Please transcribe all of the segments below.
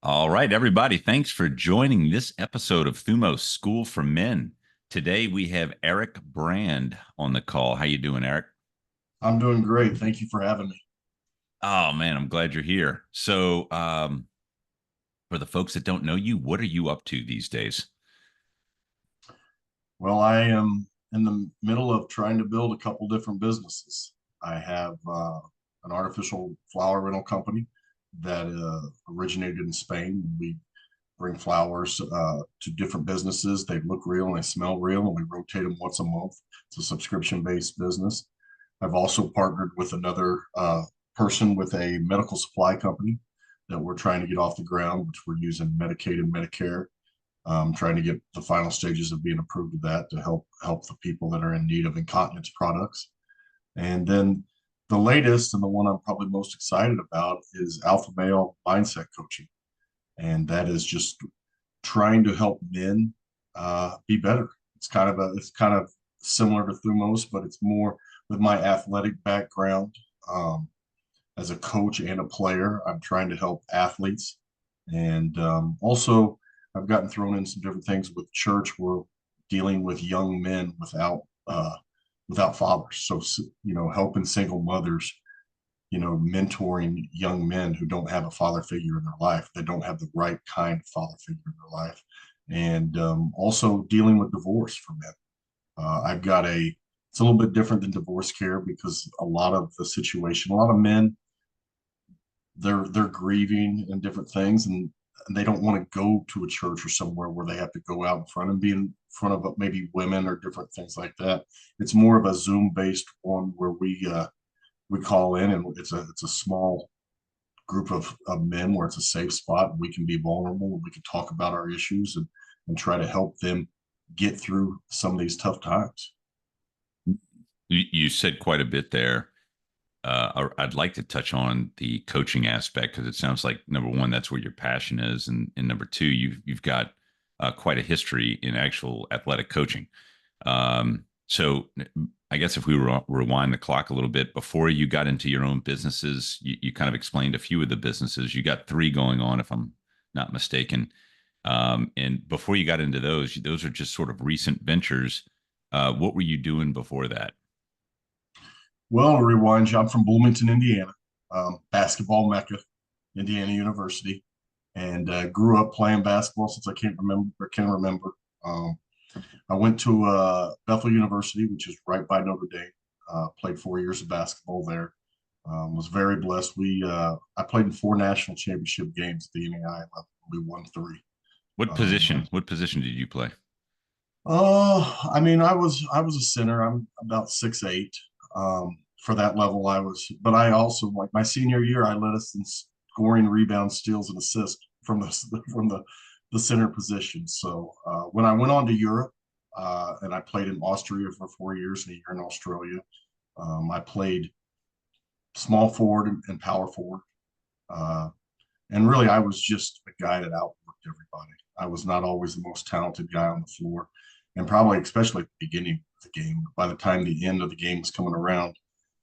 All right, everybody. Thanks for joining this episode of Thumos School for Men. Today we have Eric Brand on the call. How you doing, Eric? I'm doing great. Thank you for having me. Oh man, I'm glad you're here. For the folks that don't know you, what are you up to these days? Well, I am in the middle of trying to build a couple different businesses. I have an artificial flower rental company that originated in Spain. We bring flowers to different businesses. They look real and they smell real, and we rotate them once a month. It's a subscription-based business. I've also partnered with another person with a medical supply company that we're trying to get off the ground, which we're using Medicaid and Medicare, trying to get the final stages of being approved of that to help the people that are in need of incontinence products. And then the latest and the one I'm probably most excited about is Alpha Male Mindset Coaching, and that is just trying to help men be better. It's kind of similar to Thumos, but it's more with my athletic background. As a coach and a player, I'm trying to help athletes, and also I've gotten thrown in some different things with church. We're dealing with young men without fathers, so helping single mothers, mentoring young men who don't have a father figure in their life. They don't have the right kind of father figure in their life, and also dealing with divorce for men. I've got it's a little bit different than divorce care because a lot of the situation, a lot of men, they're grieving and different things, and they don't want to go to a church or somewhere where they have to go out in front and be in front of maybe women or different things like that. It's more of a Zoom based one where we call in, and it's a small group of men where it's a safe spot and we can be vulnerable and we can talk about our issues and try to help them get through some of these tough times. You said quite a bit there. I'd like to touch on the coaching aspect because it sounds like number one, that's where your passion is, and number two, you've got quite a history in actual athletic coaching. So I guess if we rewind the clock a little bit, before you got into your own businesses, you kind of explained a few of the businesses. You got three going on, if I'm not mistaken. And before you got into those are just sort of recent ventures. What were you doing before that? Well, rewind, I'm from Bloomington, Indiana, basketball mecca, Indiana University, and grew up playing basketball since I can't remember. Can remember. Um, I went to Bethel University, which is right by Notre Dame. Played 4 years of basketball there. Was very blessed. I played in four national championship games at the NAI level. We won three. What Um, position? What position did you play? I mean, I was a center. I'm about 6'8". For that level, but I also, like, my senior year, I led us in scoring, rebounds, steals, and assists from the center position. So when I went on to Europe, and I played in Austria for 4 years and a year in Australia, I played small forward and power forward. Uh, and really, I was just a guy that outworked everybody. I was not always the most talented guy on the floor, and probably especially at the beginning of the game. By the time the end of the game was coming around,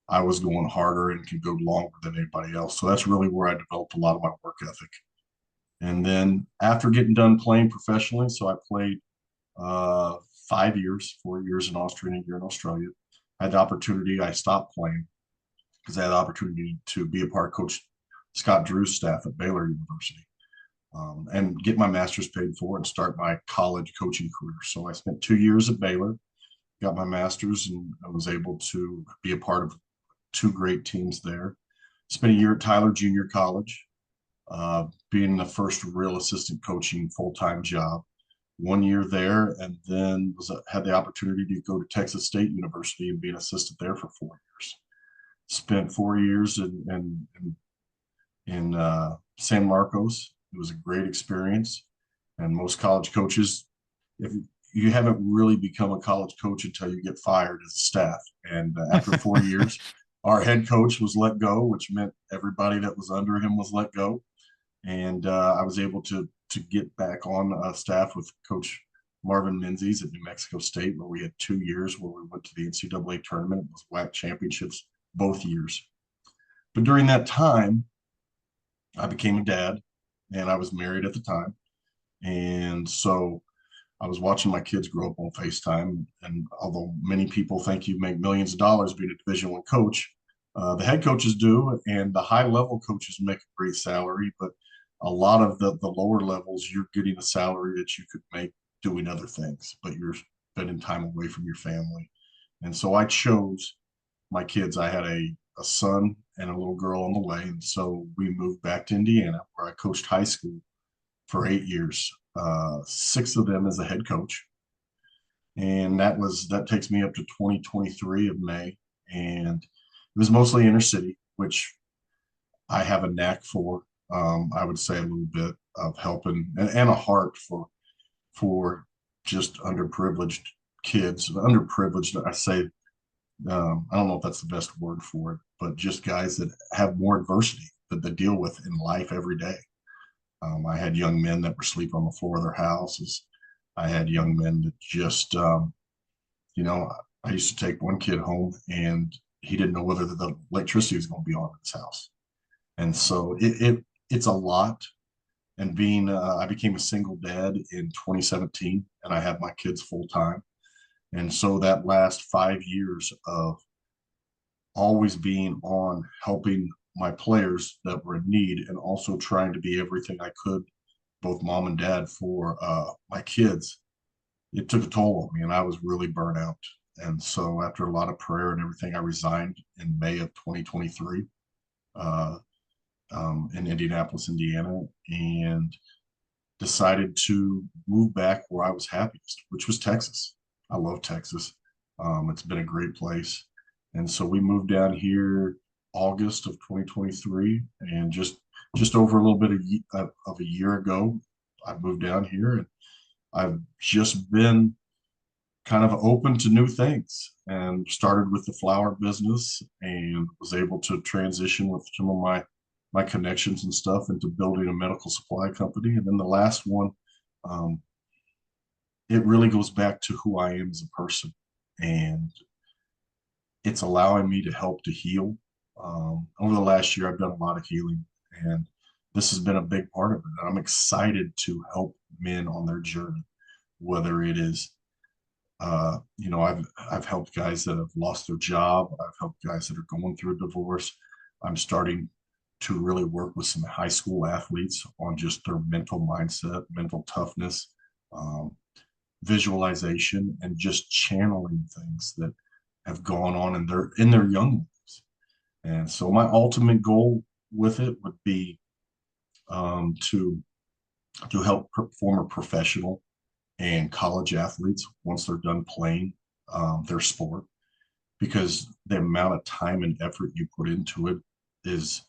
I was going harder and could go longer than anybody else. So that's really where I developed a lot of my work ethic. And then after getting done playing professionally, so I played uh, 5 years, 4 years in Austria and a year in Australia. I had the opportunity. I stopped playing because I had the opportunity to be a part of Coach Scott Drew's staff at Baylor University, and get my master's paid for and start my college coaching career. So I spent 2 years at Baylor, got my master's, and I was able to be a part of two great teams there. Spent a year at Tyler Junior College, being the first real assistant coaching full-time job. 1 year there, and then had the opportunity to go to Texas State University and be an assistant there for 4 years. Spent 4 years in San Marcos. It was a great experience. And most college coaches, if you haven't really become a college coach until you get fired as a staff. And after 4 years, our head coach was let go, which meant everybody that was under him was let go. And I was able to get back on staff with Coach Marvin Menzies at New Mexico State, where we had 2 years where we went to the NCAA tournament. It was WAC championships both years. But during that time, I became a dad. and I was married at the time. And so I was watching my kids grow up on FaceTime. And although many people think you make millions of dollars being a Division I coach, the head coaches do, and the high level coaches make a great salary. But a lot of the lower levels, you're getting a salary that you could make doing other things, but you're spending time away from your family. And so I chose my kids. I had a son and a little girl on the way. And so we moved back to Indiana, where I coached high school for 8 years, six of them as a head coach. And that takes me up to 2023 of May. And it was mostly inner city, which I have a knack for. I would say a little bit of helping and a heart for just underprivileged kids. Underprivileged, I say, I don't know if that's the best word for it, but just guys that have more adversity that they deal with in life every day. I had young men that were sleeping on the floor of their houses. I had young men that just, you know, I used to take one kid home and he didn't know whether the electricity was going to be on in his house. And so it's a lot. And I became a single dad in 2017, and I have my kids full time. And so that last 5 years of always being on helping my players that were in need and also trying to be everything I could, both mom and dad, for my kids, it took a toll on me and I was really burnt out. And so after a lot of prayer and everything, I resigned in May of 2023 uh, in Indianapolis, Indiana, and decided to move back where I was happiest, which was Texas. I love Texas. It's been a great place. And so we moved down here August of 2023, and just over a little bit of a year ago, I moved down here, and I've just been kind of open to new things and started with the flower business and was able to transition with some of my connections and stuff into building a medical supply company. And then the last one, um, it really goes back to who I am as a person, and it's allowing me to help to heal. Over the last year, I've done a lot of healing, and this has been a big part of it. I'm excited to help men on their journey, whether it is, I've helped guys that have lost their job. I've helped guys that are going through a divorce. I'm starting to really work with some high school athletes on just their mental mindset, mental toughness, um, visualization, and just channeling things that have gone on in their young lives. And so my ultimate goal with it would be to help former professional and college athletes once they're done playing their sport, because the amount of time and effort you put into it is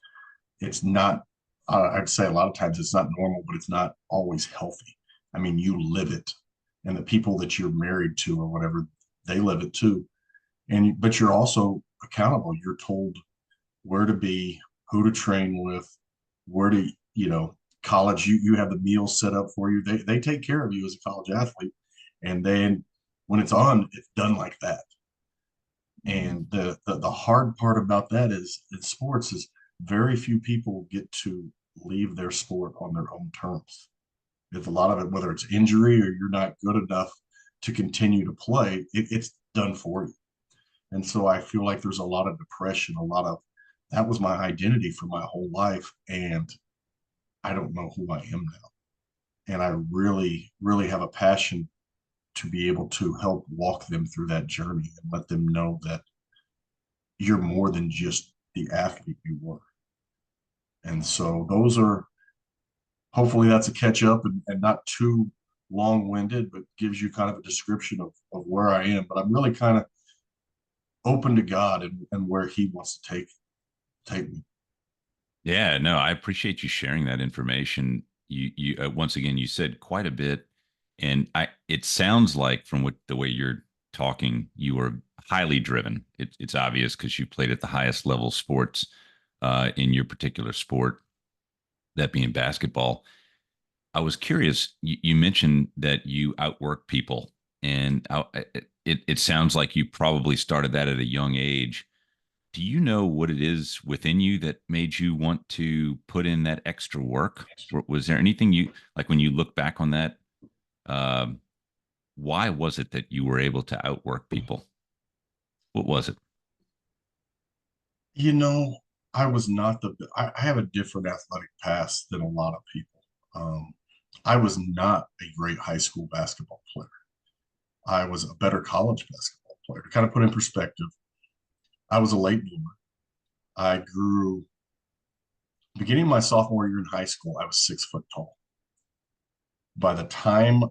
it's not. I'd say a lot of times it's not normal, but it's not always healthy. I mean, you live it, and the people that you're married to or whatever, they live it too. And but you're also accountable. You're told where to be, who to train with, where to, college, you have the meals set up for you. They take care of you as a college athlete. And then when it's on, it's done like that. And the hard part about that is in sports is very few people get to leave their sport on their own terms. If a lot of it, whether it's injury or you're not good enough to continue to play, it's done for you. And so I feel like there's a lot of depression, a lot of that was my identity for my whole life. And I don't know who I am now. And I really, really have a passion to be able to help walk them through that journey and let them know that you're more than just the athlete you were. And so those are hopefully that's a catch up and not too long winded, but gives you kind of a description of where I am. But I'm really kind of open to God and where He wants to take me. Yeah, no, I appreciate you sharing that information. You once again, you said quite a bit, and it sounds like from what the way you're talking, you are highly driven. It's obvious because you played at the highest level sports in your particular sport, that being basketball. I was curious. You mentioned that you outwork people, and it sounds like you probably started that at a young age. Do you know what it is within you that made you want to put in that extra work? Was there anything you like when you look back on that? Um, why was it that you were able to outwork people? What was it? You know, I was not I have a different athletic past than a lot of people. Um, I was not a great high school basketball player. I was a better college basketball player. To kind of put in perspective, I was a late bloomer. I grew, beginning my sophomore year in high school, I was 6 foot tall. By the time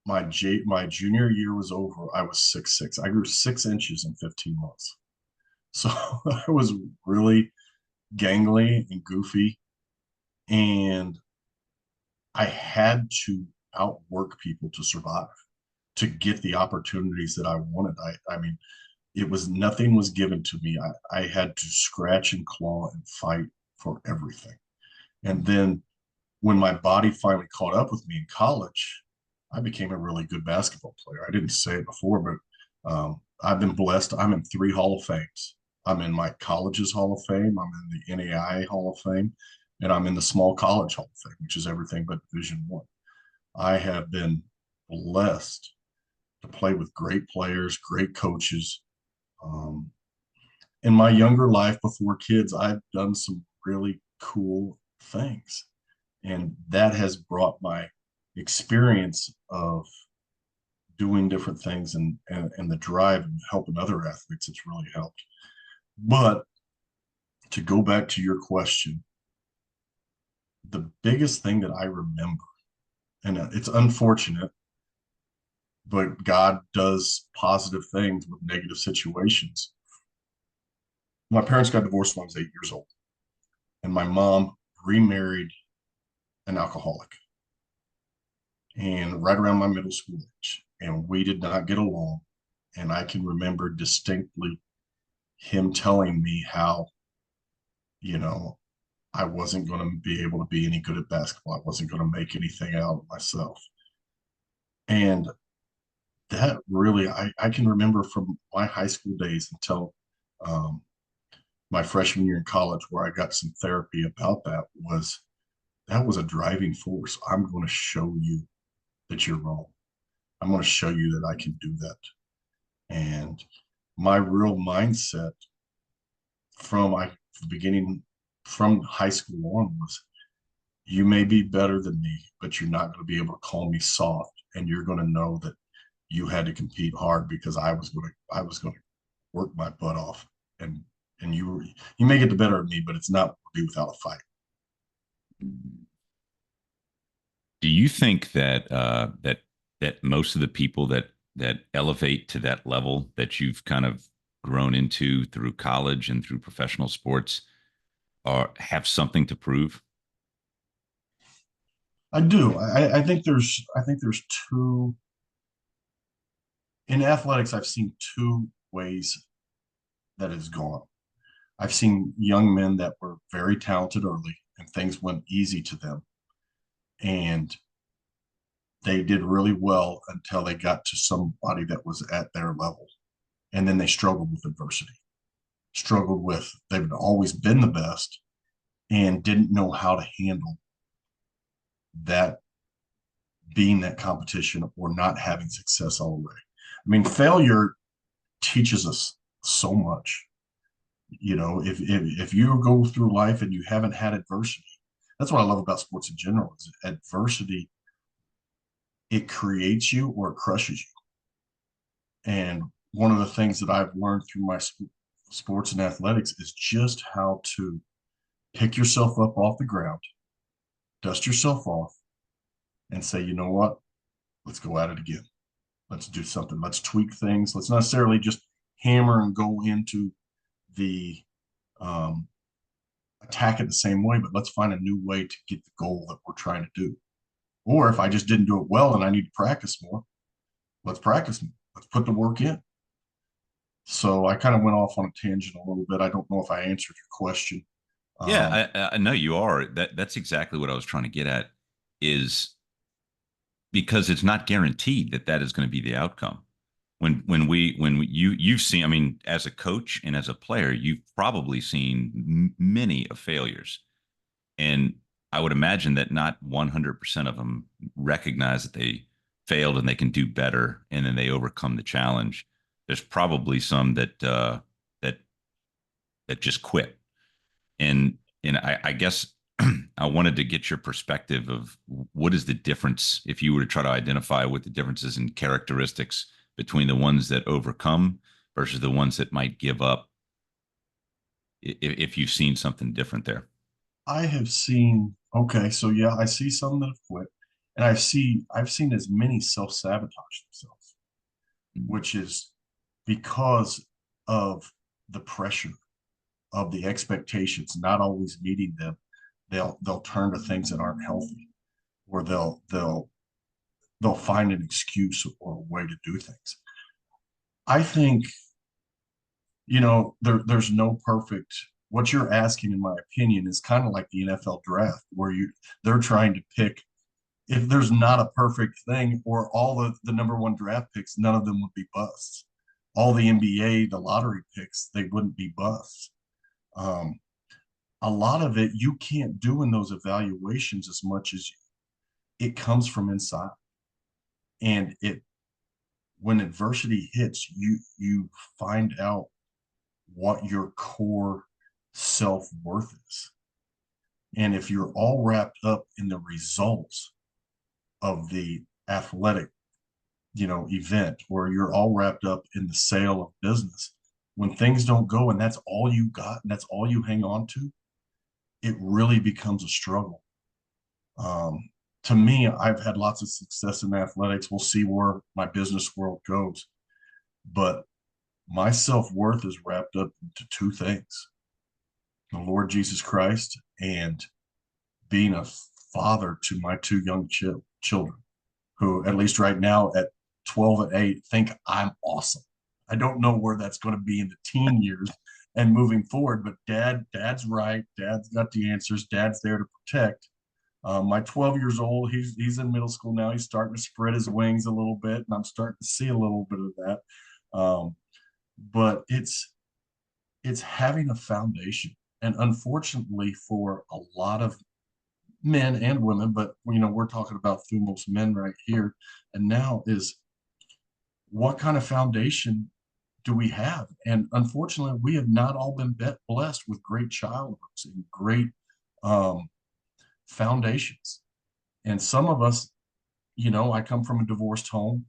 my junior year was over, I was 6'6". I grew 6 inches in 15 months. So I was really gangly and goofy, and I had to outwork people to survive, to get the opportunities that I wanted. I mean, it was nothing was given to me. I had to scratch and claw and fight for everything. And then when my body finally caught up with me in college, I became a really good basketball player. I didn't say it before, but I've been blessed. I'm in 3 Hall of Fames. I'm in my college's Hall of Fame. I'm in the NAIA Hall of Fame, and I'm in the small college Hall of Fame, which is everything but Division One. I have been blessed to play with great players, great coaches. Um, in my younger life before kids, I've done some really cool things. And that has brought my experience of doing different things and the drive and helping other athletes. It's really helped. But to go back to your question, the biggest thing that I remember, and it's unfortunate, but God does positive things with negative situations. My parents got divorced when I was 8 years old, and my mom remarried an alcoholic, and right around my middle school age, and we did not get along. And I can remember distinctly him telling me how, you know, I wasn't going to be able to be any good at basketball. I wasn't going to make anything out of myself. And that really, I can remember from my high school days until um, my freshman year in college, where I got some therapy about that was a driving force. I'm going to show you that you're wrong. I'm going to show you that I can do that. And my real mindset from the beginning, from high school on, was you may be better than me, but you're not going to be able to call me soft, and you're going to know that you had to compete hard because I was going to work my butt off, and you may get the better of me, but it's not going to be without a fight. Do you think that that most of the people that elevate to that level that you've kind of grown into through college and through professional sports are have something to prove? I do. I think there's two in athletics. I've seen two ways that has gone. I've seen young men that were very talented early and things went easy to them, and they did really well until they got to somebody that was at their level. And then they struggled with adversity, struggled with, they've always been the best and didn't know how to handle that, being that competition or not having success all the way. I mean, failure teaches us so much. You know, if you go through life and you haven't had adversity, that's what I love about sports in general, is adversity, it creates you or it crushes you. And one of the things that I've learned through my sports and athletics is just how to pick yourself up off the ground, dust yourself off, and say, you know what? Let's go at it again. Let's do something. Let's tweak things. Let's not necessarily just hammer and go into the um, attack it the same way, but let's find a new way to get the goal that we're trying to do. Or if I just didn't do it well and I need to practice more, let's practice more. Let's put the work in. So I kind of went off on a tangent a little bit. I don't know if I answered your question. Um, Yeah, I know you are. That's exactly what I was trying to get at. Is because it's not guaranteed that that is going to be the outcome. you've seen, I mean, as a coach and as a player, you've probably seen many of failures, and I would imagine that not 100% of them recognize that they failed and they can do better, and then they overcome the challenge. There's probably some that that just quit, and I guess I wanted to get your perspective of what is the difference if you were to try to identify what the differences in characteristics between the ones that overcome versus the ones that might give up, if you've seen something different there. I have seen, okay, so yeah, I see some that have quit, and I've seen as many self-sabotage themselves, which is because of the pressure of the expectations not always meeting them. They'll turn to things that aren't healthy, or they'll find an excuse or a way to do things. I think, there's no perfect. What you're asking, in my opinion, is kind of like the NFL draft, where they're trying to pick. If there's not a perfect thing, or all the number one draft picks, none of them would be busts. All the NBA, the lottery picks, they wouldn't be busts. Um, a lot of it you can't do in those evaluations as much as it comes from inside. And when adversity hits, you find out what your core self-worth is. And if you're all wrapped up in the results of the athletic, event, or you're all wrapped up in the sale of business, when things don't go and that's all you got and that's all you hang on to, it really becomes a struggle. Um, to me, I've had lots of success in athletics. We'll see where my business world goes, but my self-worth is wrapped up into two things: the Lord Jesus Christ and being a father to my two young children, who, at least right now at 12 and 8, think I'm awesome. I don't know where that's going to be in the teen years and moving forward, but dad's right. Dad's got the answers. Dad's there to protect. My 12 years old, he's in middle school now. He's starting to spread his wings a little bit, and I'm starting to see a little bit of that. But it's having a foundation, and unfortunately for a lot of men and women, but we're talking about most men right here and now, is what kind of foundation do we have? And unfortunately, we have not all been blessed with great childhoods and great um, foundations. And some of us, I come from a divorced home.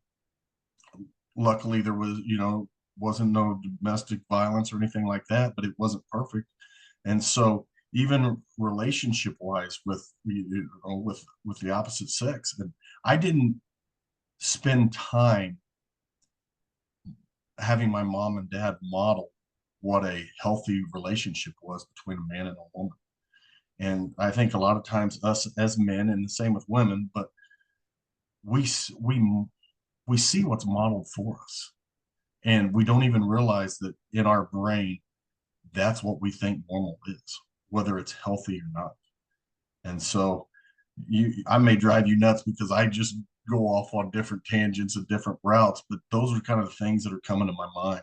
Luckily, there wasn't no domestic violence or anything like that, but it wasn't perfect. And so even relationship wise with the opposite sex, and I didn't spend time having my mom and dad model what a healthy relationship was between a man and a woman. And I think a lot of times us as men, and the same with women, but we we we see what's modeled for us, and we don't even realize that in our brain that's what we think normal is, whether it's healthy or not. And so I may drive you nuts because I just go off on different tangents and different routes, but those are kind of the things that are coming to my mind.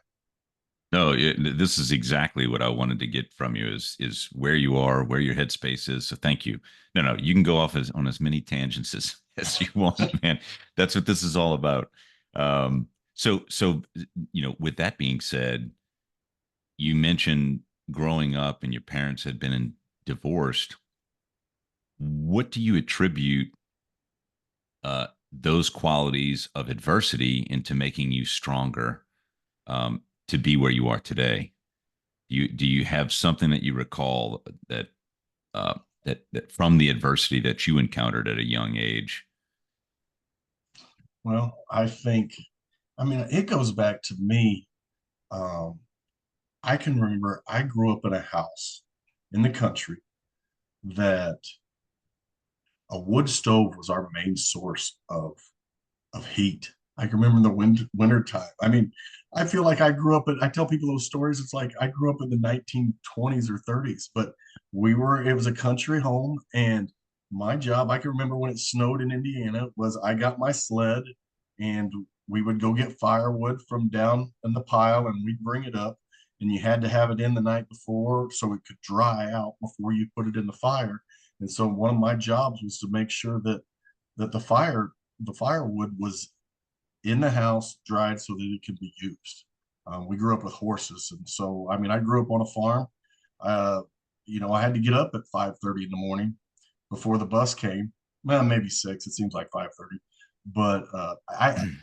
No, this is exactly what I wanted to get from you is where you are, where your headspace is. So thank you. No, you can go off on as many tangents as you want, man. That's what this is all about. So with that being said, you mentioned growing up and your parents had been divorced. What do you attribute those qualities of adversity into making you stronger, to be where you are today? Do you have something that you recall that from the adversity that you encountered at a young age? Well, I mean, it goes back to me. Um, I can remember I grew up in a house in the country that a wood stove was our main source of heat. I can remember in the winter time. I mean, I feel like I tell people those stories. It's like I grew up in the 1920s or 30s, but it was a country home. And my job, I can remember when it snowed in Indiana, was I got my sled and we would go get firewood from down in the pile and we'd bring it up, and you had to have it in the night before so it could dry out before you put it in the fire. And so one of my jobs was to make sure that the firewood was in the house, dried so that it could be used. We grew up with horses, and so I mean, I grew up on a farm. Uh, I had to get up at 5:30 in the morning before the bus came. Well, maybe six. It seems like 5:30, but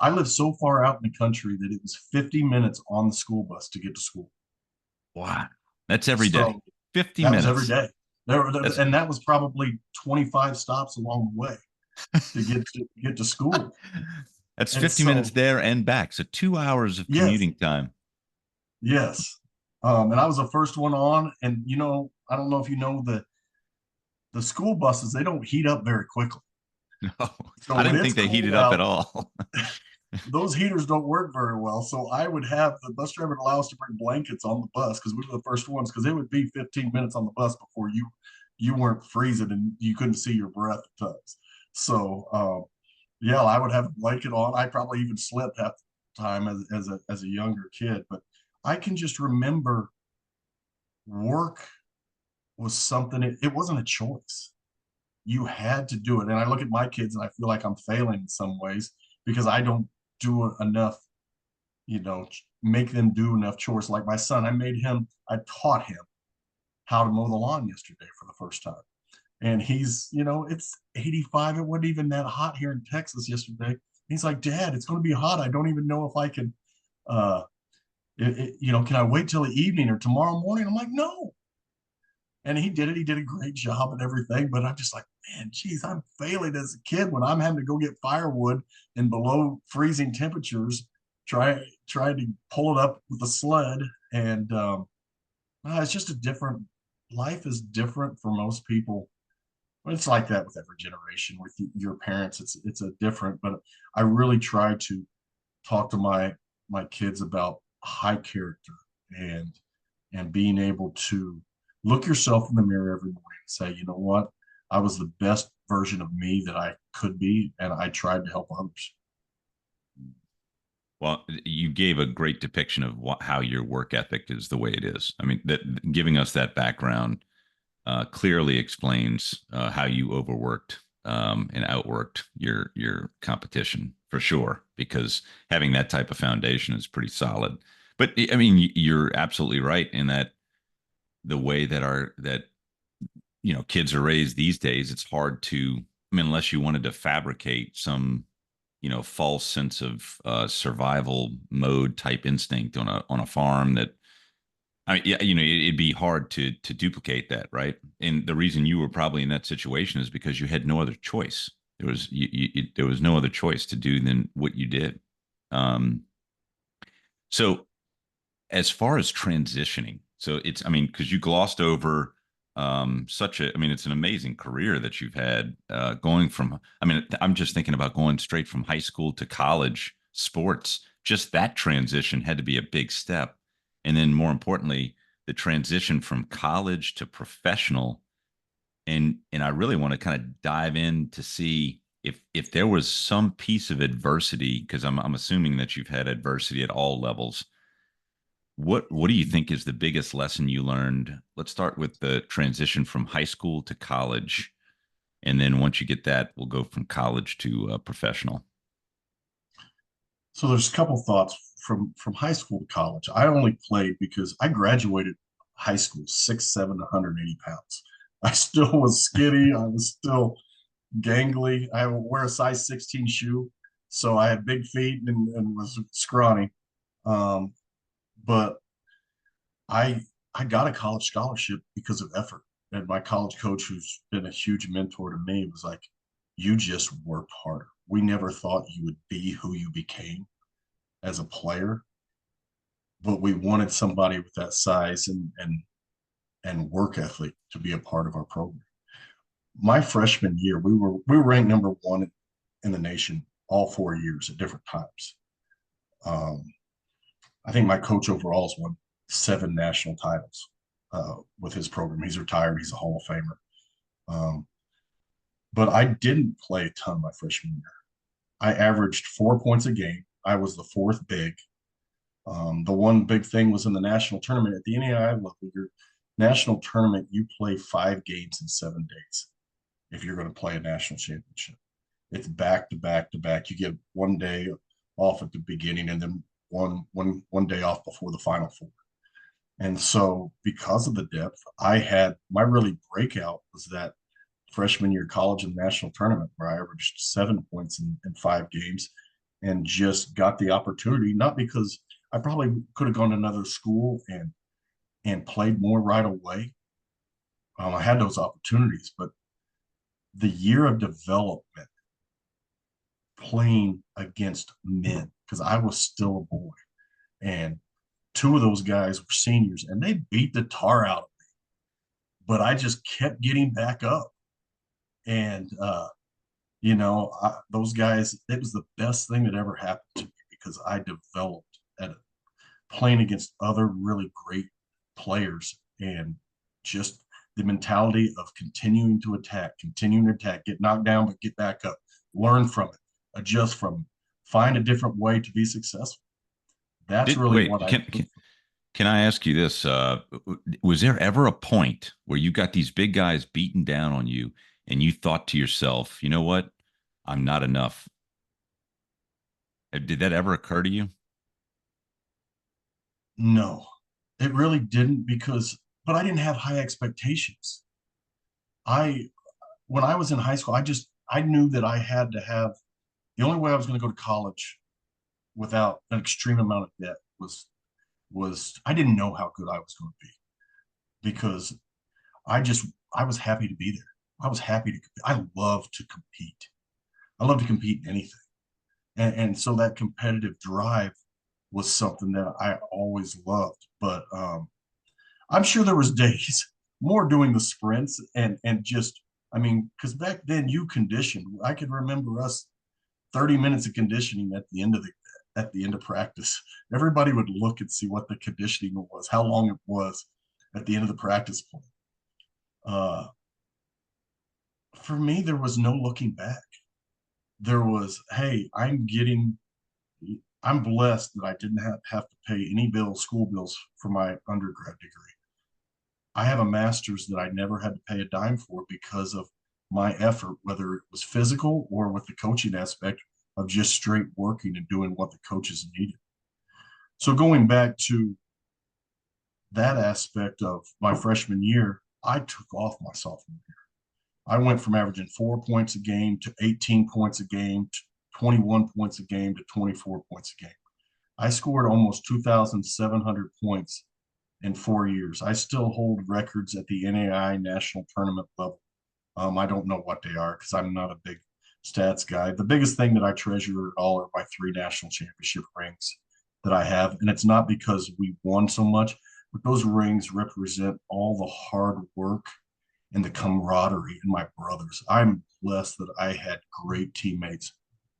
I lived so far out in the country that it was 50 minutes on the school bus to get to school. Wow. That's every day. So 50 that was every minutes. day. That's And that was probably 25 stops along the way to get to school. that's And 50 minutes so, there and back. So 2 hours of yes, commuting time. yes. And I was the first one on, and I don't know if you know the school buses, they don't heat up very quickly. No, So I when didn't it's think they heated cold up at out, all. those heaters don't work very well. So I would have the bus driver allow us to bring blankets on the bus because we were the first ones, because it would be 15 minutes on the bus before you weren't freezing and you couldn't see your breath at times. So yeah, I would have a blanket on. I probably even slept half the time as a younger kid, but I can just remember work was something, it wasn't a choice. You had to do it. And I look at my kids and I feel like I'm failing in some ways because I don't do enough, make them do enough chores. Like my son, I taught him how to mow the lawn yesterday for the first time. And it's 85. It wasn't even that hot here in Texas yesterday. He's like, Dad, it's going to be hot. I don't even know if I can, uh, can I wait till the evening or tomorrow morning? I'm like, no. And he did it. He did a great job and everything. But I'm just like, man, geez, I'm failing as a kid when I'm having to go get firewood in below freezing temperatures, try to pull it up with a sled. And it's just a different life is different for most people. It's like that with every generation. With your parents, it's a different. But I really try to talk to my kids about high character and being able to look yourself in the mirror every morning and say, you know what, I was the best version of me that I could be, and I tried to help others. Well, you gave a great depiction of how your work ethic is the way it is. I mean, that giving us that background clearly explains how you overworked and outworked your competition for sure. Because having that type of foundation is pretty solid. But I mean, you're absolutely right in that the way that kids are raised these days, it's hard to. I mean, unless you wanted to fabricate some false sense of survival mode type instinct on a farm that I mean, yeah, it'd be hard to duplicate that, right? And the reason you were probably in that situation is because you had no other choice. There was no other choice to do than what you did. Um, so as far as transitioning, so it's I mean, because you glossed over I mean, it's an amazing career that you've had going from I mean, I'm just thinking about going straight from high school to college sports. Just that transition had to be a big step. And then more importantly, the transition from college to professional. And I really want to kind of dive in to see if there was some piece of adversity, because I'm assuming that you've had adversity at all levels. What do you think is the biggest lesson you learned? Let's start with the transition from high school to college, and then once you get that, we'll go from college to professional. So there's a couple thoughts from high school to college. I only played because I graduated high school 6'7", 180 pounds. I still was skinny. I was still gangly. I would wear a size 16 shoe, so I had big feet and was scrawny. Um, but I I got a college scholarship because of effort. And my college coach, who's been a huge mentor to me, was like, "You just worked harder. We never thought you would be who you became as a player, but we wanted somebody with that size and work ethic to be a part of our program." My freshman year, we were ranked number one in the nation all 4 years at different times. Um, I think my coach overall has won 7 national titles with his program. He's retired. He's a Hall of Famer. Um, but I didn't play a ton my freshman year. I averaged 4 points a game. I was the fourth big. The one big thing was in the national tournament at the NAIA level. Your national tournament, you play 5 games in 7 days if you're going to play a national championship. It's back to back to back. You get one day off at the beginning and then one day off before the final four. And so because of the depth, I had my really breakout was that freshman year college and national tournament where I averaged 7 points in 5 games and just got the opportunity, not because I probably could have gone to another school and played more right away. I had those opportunities, but the year of development playing against men, because I was still a boy, and two of those guys were seniors, and they beat the tar out of me. But I just kept getting back up, and those guys. It was the best thing that ever happened to me because I developed at playing against other really great players, and just the mentality of continuing to attack, get knocked down, but get back up, learn from it, adjust from it, find a different way to be successful. That's Did really what wait? I. Can I ask you this? Was there ever a point where you got these big guys beaten down on you, and you thought to yourself, "You know what? I'm not enough." Did that ever occur to you? No, it really didn't but I didn't have high expectations. I, when I was in high school, I knew that I had to have the only way I was going to go to college without an extreme amount of debt was I didn't know how good I was going to be because I just I was happy to be there. I was happy to. I love to compete. I love to compete in anything, and so that competitive drive was something that I always loved. But I'm sure there was days more doing the sprints and just I mean because back then you conditioned. I could remember us 30 minutes of conditioning at the end of practice. Everybody would look and see what the conditioning was, how long it was at the end of the practice point. Uh, for me, there was no looking back. There was, hey, I'm blessed that I didn't have to pay any school bills for my undergrad degree. I have a master's that I never had to pay a dime for because of my effort, whether it was physical or with the coaching aspect of just straight working and doing what the coaches needed. So going back to that aspect of my freshman year, I took off my sophomore year. I went from averaging 4 points a game to 18 points a game to 21 points a game to 24 points a game. I scored almost 2,700 points in 4 years. I still hold records at the NAI national tournament level. I don't know what they are because I'm not a big stats guy. The biggest thing that I treasure at all are my 3 national championship rings that I have. And it's not because we won so much, but those rings represent all the hard work and the camaraderie in my brothers. I'm blessed that I had great teammates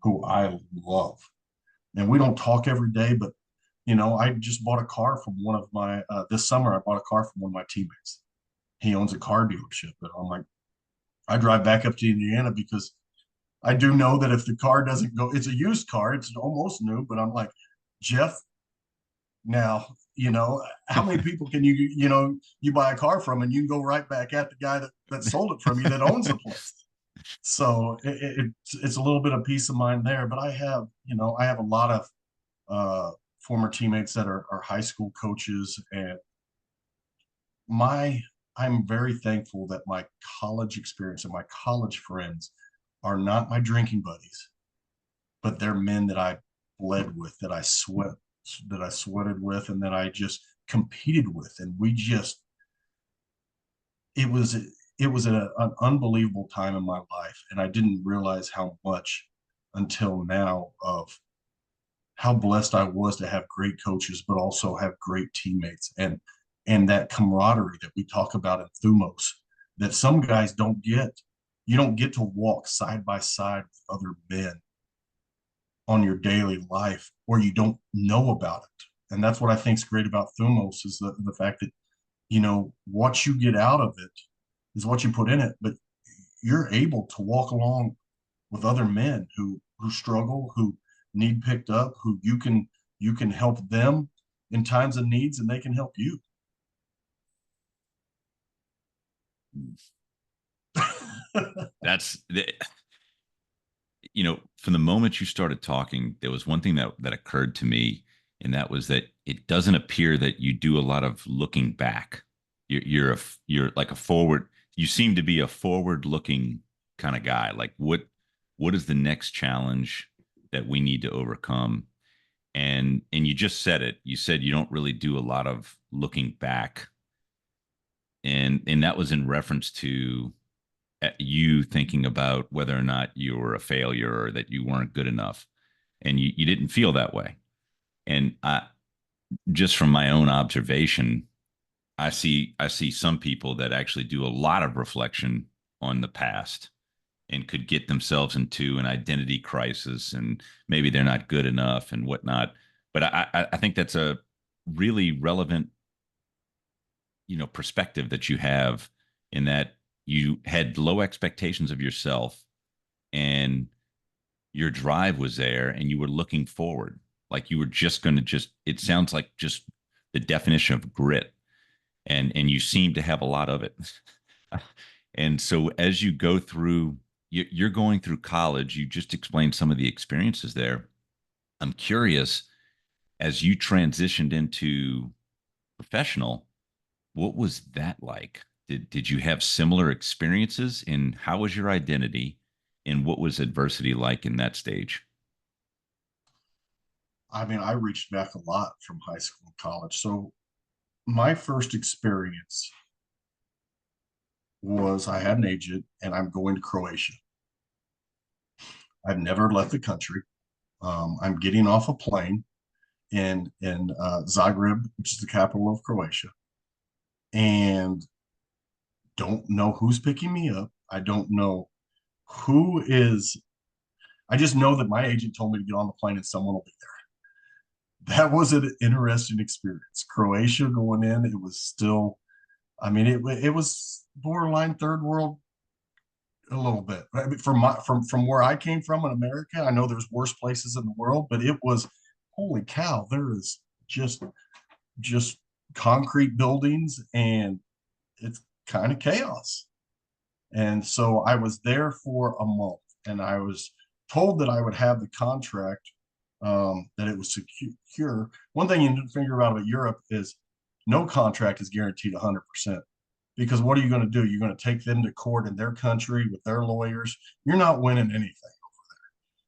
who I love. And we don't talk every day, but I just bought a car from one of my this summer. I bought a car from one of my teammates. He owns a car dealership, and I'm like, I drive back up to Indiana because I do know that if the car doesn't go, it's a used car, it's almost new, but I'm like, Jeff, now, how many people can you buy a car from and you can go right back at the guy that sold it from you that owns the place. So it's a little bit of peace of mind there, but I have a lot of former teammates that are high school coaches, and I'm very thankful that my college experience and my college friends are not my drinking buddies, but they're men that I bled with, that I sweated with, and that I just competed with, and we just it was an unbelievable time in my life, and I didn't realize how much until now of how blessed I was to have great coaches, but also have great teammates and that camaraderie that we talk about in Thumos that some guys don't get. You don't get to walk side by side with other men on your daily life, or you don't know about it. And that's what I think is great about Thumos is the fact that, what you get out of it is what you put in it, but you're able to walk along with other men who struggle, who need picked up, who you can help them in times of needs, and they can help you. That's the, from the moment you started talking, there was one thing that occurred to me, and that was that it doesn't appear that you do a lot of looking back. You're like a forward. You seem to be a forward looking kind of guy. Like what is the next challenge that we need to overcome? And you just said it. You said you don't really do a lot of looking back, and that was in reference to you thinking about whether or not you were a failure or that you weren't good enough, and you didn't feel that way. And just from my own observation, I see some people that actually do a lot of reflection on the past and could get themselves into an identity crisis, and maybe they're not good enough and whatnot. But I think that's a really relevant perspective that you have, in that you had low expectations of yourself, and your drive was there, and you were looking forward, like you were just going to just it sounds like just the definition of grit, and you seem to have a lot of it. And so as you go through, you're going through college, you just explained some of the experiences there. I'm curious, as you transitioned into professional, what was that like? Did you have similar experiences, and how was your identity, and what was adversity like in that stage? I mean, I reached back a lot from high school and college. So my first experience was I had an agent and I'm going to Croatia. I've never left the country. I'm getting off a plane in Zagreb, which is the capital of Croatia, and don't know who's picking me up. I don't know who is. I just know that my agent told me to get on the plane and someone will be there. That was an interesting experience. Croatia going in, it was still. I mean, it was borderline third world a little bit. I mean, from where I came from in America, I know there's worse places in the world, but it was holy cow. There is just concrete buildings, and it's kind of chaos. And so I was there for a month, and I was told that I would have the contract, that it was secure. One thing you need to figure out about Europe is no contract is guaranteed 100%, because what are you going to do? You're going to take them to court in their country with their lawyers. You're not winning anything.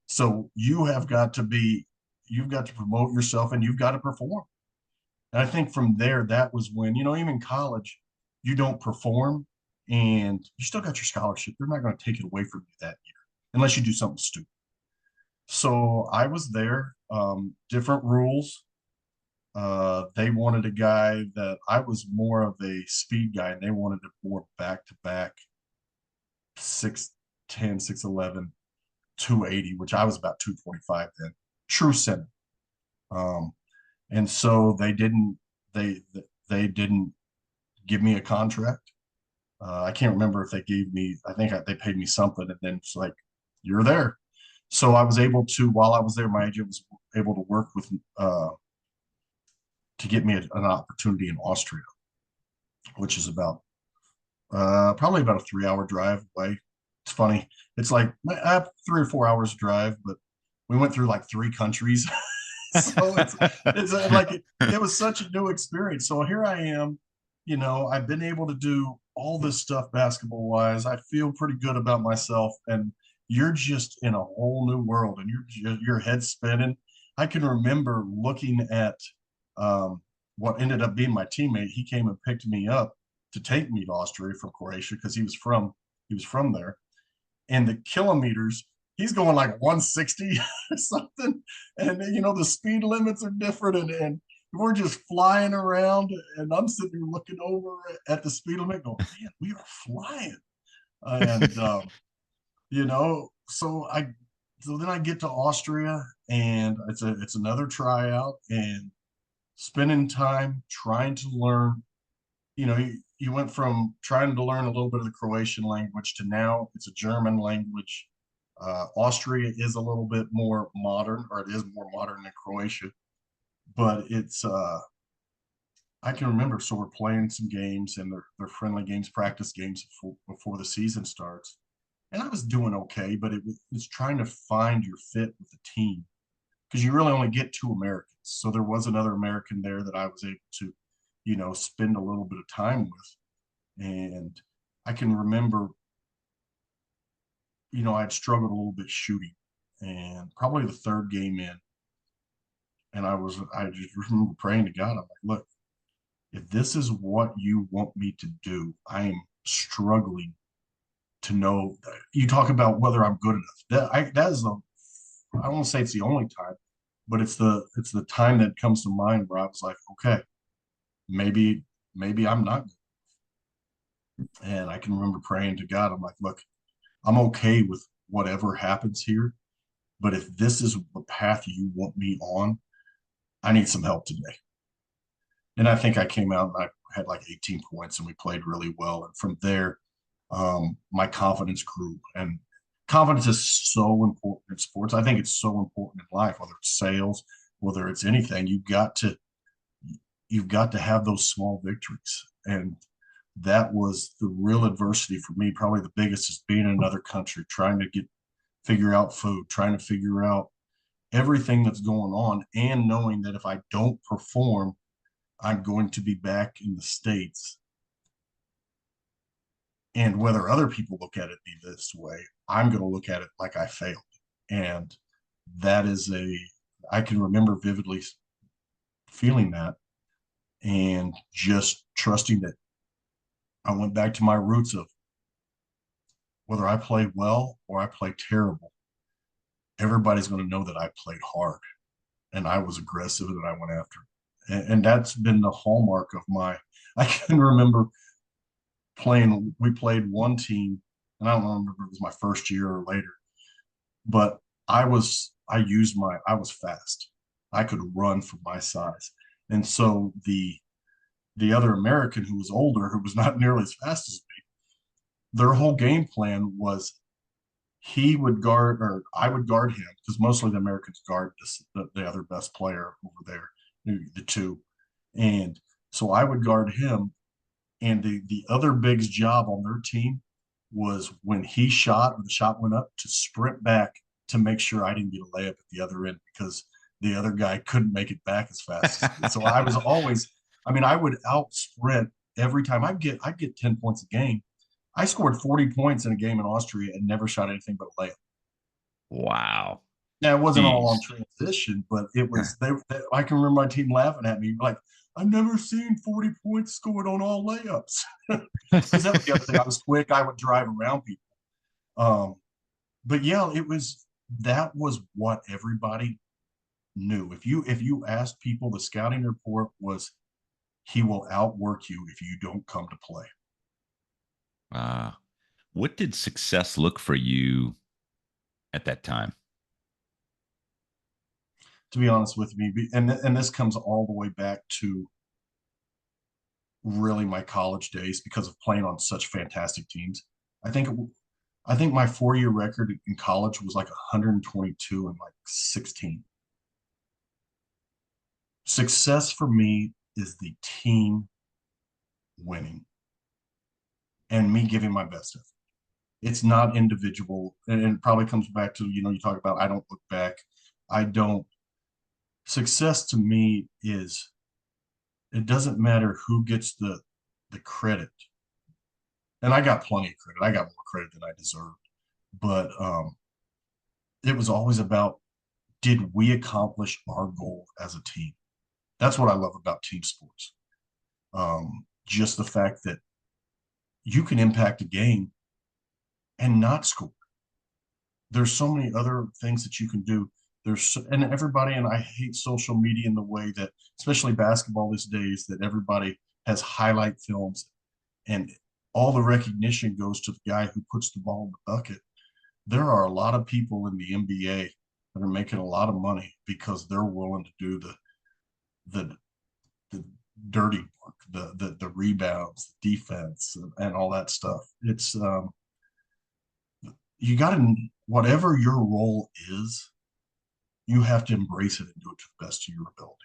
So you've got to promote yourself, and you've got to perform. And I think from there, that was when, even college, you don't perform and you still got your scholarship. They're not going to take it away from you that year unless you do something stupid. So I was there, different rules. They wanted a guy that I was more of a speed guy, and they wanted a more back to back 6'10, 6'11, 280, which I was about 225 then, true center. Um, and so they they didn't give me a contract. I can't remember if they gave me. I think they paid me something, and then it's like you're there. So I was able to, while I was there, my agent was able to work with to get me an opportunity in Austria, which is about probably about a 3 hour drive away. It's funny. It's like 3 or 4 hours drive, but we went through like three countries. So it's like it was such a new experience. So here I am, I've been able to do all this stuff basketball wise. I feel pretty good about myself, and you're just in a whole new world, and your head spinning. I can remember looking at what ended up being my teammate. He came and picked me up to take me to Austria from Croatia because he was from there, and the kilometers, he's going like 160 or something, and the speed limits are different, and we're just flying around, and I'm sitting here looking over at the speed limit going, man, we are flying. And so then I get to Austria, and it's another tryout, and spending time trying to learn. You went from trying to learn a little bit of the Croatian language to now it's a German language. Austria is a little bit more modern, or it is more modern than Croatia, but it's I can remember. So we're playing some games, and they're friendly games, practice games before the season starts, and I was doing okay, but it's trying to find your fit with the team because you really only get two Americans. So there was another American there that I was able to, spend a little bit of time with, and I can remember, I'd struggled a little bit shooting, and probably the third game in, and I just remember praying to God. I'm like, look, if this is what you want me to do, I am struggling to know. You talk about whether I'm good enough. That is the, I don't want to say it's the only time, but it's the time that comes to mind where I was like, okay, maybe I'm not good. And I can remember praying to God. I'm like, look, I'm okay with whatever happens here, but if this is the path you want me on, I need some help today. And I think I came out and I had like 18 points and we played really well. And from there, my confidence grew. And confidence is so important in sports. I think it's so important in life, whether it's sales, whether it's anything. You've got to have those small victories. And that was the real adversity for me. Probably the biggest is being in another country, trying to figure out food, trying to figure out everything that's going on, and knowing that if I don't perform, I'm going to be back in the States. And whether other people look at it be this way, I'm going to look at it like I failed. And that is I can remember vividly feeling that and just trusting that I went back to my roots of whether I play well or I play terrible, everybody's going to know that I played hard and I was aggressive and I went after it. And that's been the hallmark of I can remember we played one team, and I don't remember if it was my first year or later, but I was fast. I could run for my size. And so the other American who was older, who was not nearly as fast as me, their whole game plan was he would guard or I would guard him because mostly the Americans guard the other best player over there, the two. And so I would guard him. And the other big's job on their team was when he shot or the shot went up to sprint back to make sure I didn't get a layup at the other end because the other guy couldn't make it back as fast as me. So I was always, I mean, I would out sprint every time. I'd get 10 points a game. I scored 40 points in a game in Austria and never shot anything but a layup. Wow. Now it wasn't all on Jeez. transition, but it was I can remember my team laughing at me like, I've never seen 40 points scored on all layups. Because that was the other thing. I was quick, I would drive around people. But yeah, that was what everybody knew. If you asked people, the scouting report was he will outwork you if you don't come to play. Uh, what did success look for you at that time? To be honest with me, and this comes all the way back to really my college days because of playing on such fantastic teams. I think I think my 4-year record in college was like 122 and like 16. Success for me is the team winning and me giving my best effort. It's not individual, and it probably comes back to you talk about I don't look back. I don't. Success to me is it doesn't matter who gets the credit, and I got plenty of credit. I got more credit than I deserved, but it was always about did we accomplish our goal as a team? That's what I love about team sports. Just the fact that you can impact a game and not score. There's so many other things that you can do. And everybody, and I hate social media in the way that, especially basketball these days, that everybody has highlight films and all the recognition goes to the guy who puts the ball in the bucket. There are a lot of people in the NBA that are making a lot of money because they're willing to do the the dirty work, the rebounds, defense, and all that stuff. It's you got to whatever your role is, you have to embrace it and do it to the best of your ability.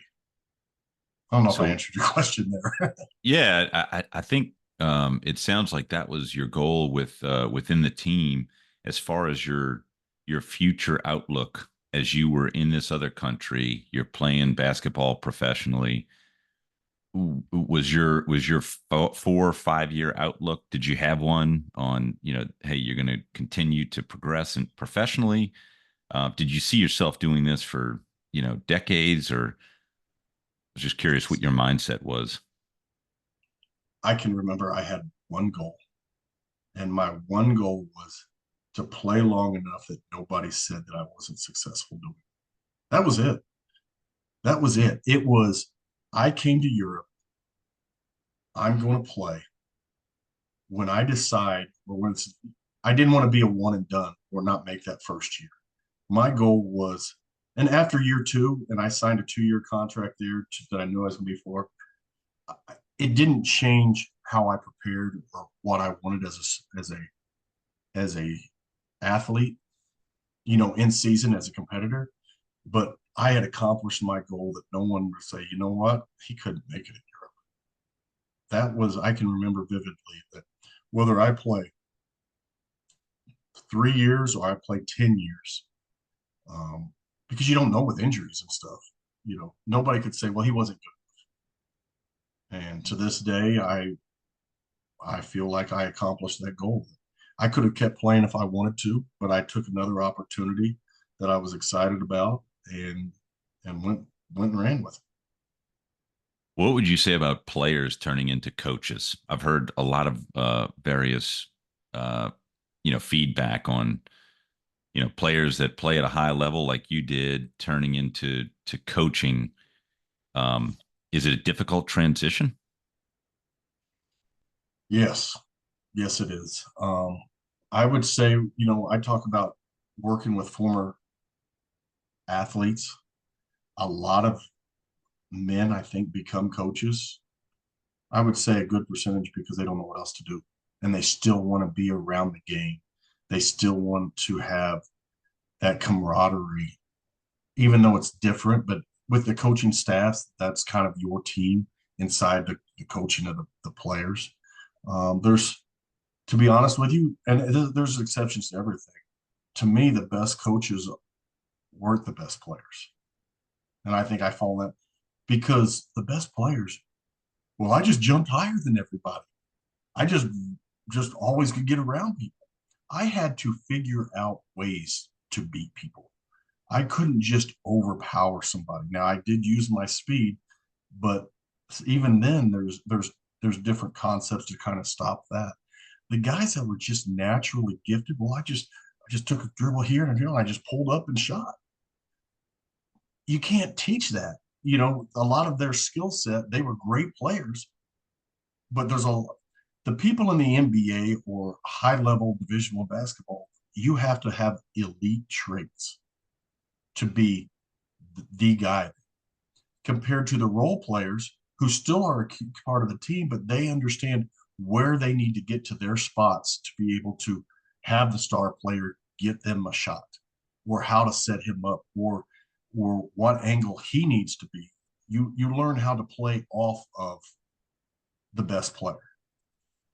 I don't know if I So answered your question there. yeah, I think it sounds like that was your goal with within the team as far as your future outlook as you were in this other country, you're playing basketball professionally. Was your 4 or 5 year outlook? Did you have one on, hey, you're going to continue to progress and professionally? Did you see yourself doing this for, decades, or I was just curious what your mindset was? I can remember I had one goal, and my one goal was to play long enough that nobody said that I wasn't successful doing it. That was it. That was it. It was, I came to Europe. I'm going to play. When I decide, or when it's, I didn't want to be a one and done or not make that first year. My goal was, and after year two, and I signed a 2 year contract there that I knew I was going to be for, it didn't change how I prepared or what I wanted as a athlete, in season as a competitor. But I had accomplished my goal that no one would say, you know what, he couldn't make it in Europe. That was, I can remember vividly that whether I play 3 years or I play 10 years, because you don't know with injuries and stuff, nobody could say, well, he wasn't good. And to this day, I feel like I accomplished that goal. I could have kept playing if I wanted to, but I took another opportunity that I was excited about and went and ran with it. What would you say about players turning into coaches? I've heard a lot of various, uh, feedback on, players that play at a high level like you did, turning into coaching. Um, is it a difficult transition? Yes, yes, it is. I would say, I talk about working with former athletes. A lot of men, I think, become coaches. I would say a good percentage because they don't know what else to do. And they still want to be around the game. They still want to have that camaraderie, even though it's different. But with the coaching staffs, that's kind of your team inside the coaching of the players. There's, to be honest with you, and there's exceptions to everything. To me, the best coaches weren't the best players. And I think I fall that because the best players, well, I just jumped higher than everybody. I just always could get around people. I had to figure out ways to beat people. I couldn't just overpower somebody. Now I did use my speed, but even then there's different concepts to kind of stop that. The guys that were just naturally gifted, well, I just took a dribble here and here and I just pulled up and shot. You can't teach that. A lot of their skill set, they were great players, but the people in the NBA or high level division one basketball, you have to have elite traits to be the guy compared to the role players who still are a key part of the team, but they understand where they need to get to their spots to be able to have the star player get them a shot or how to set him up or what angle he needs to be. You learn how to play off of the best player.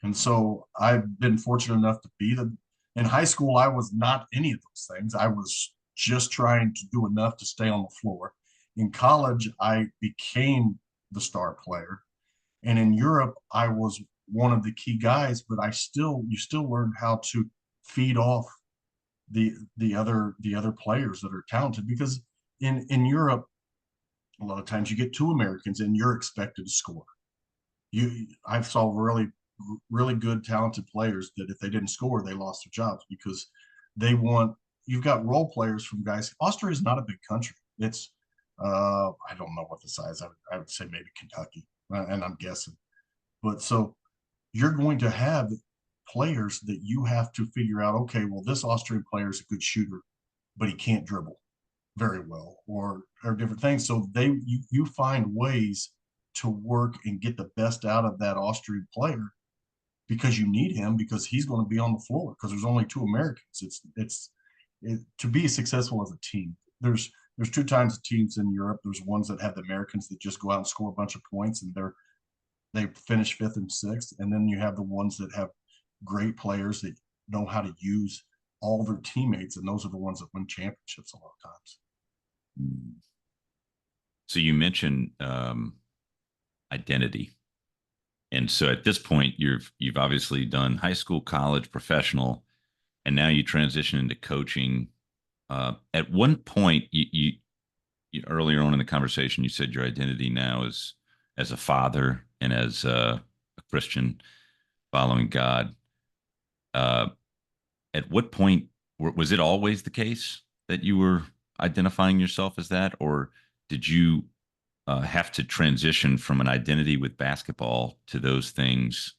And so I've been fortunate enough to be the in high school. I was not any of those things. I was just trying to do enough to stay on the floor. In college, I became the star player. And in Europe, I was one of the key guys, but you still learn how to feed off the other players that are talented because in Europe, a lot of times you get two Americans and you're expected to score. I saw really good talented players that if they didn't score, they lost their jobs because they want you've got role players from guys. Austria is not a big country. It's I don't know what the size. I would say maybe Kentucky, and I'm guessing. But so you're going to have players that you have to figure out. Okay, well, this Austrian player is a good shooter, but he can't dribble very well, or different things. So you find ways to work and get the best out of that Austrian player because you need him because he's going to be on the floor because there's only two Americans. It's to be successful as a team. There's two kinds of teams in Europe. There's ones that have the Americans that just go out and score a bunch of points and they finish fifth and sixth, and then you have the ones that have great players that know how to use all their teammates, and those are the ones that win championships a lot of times. So you mentioned identity. And so at this point, you've obviously done high school, college, professional, and now you transition into coaching. At one point, you earlier on in the conversation, you said your identity now is as a father and as a Christian following God. At what point was it always the case that you were identifying yourself as that, or did you have to transition from an identity with basketball to those things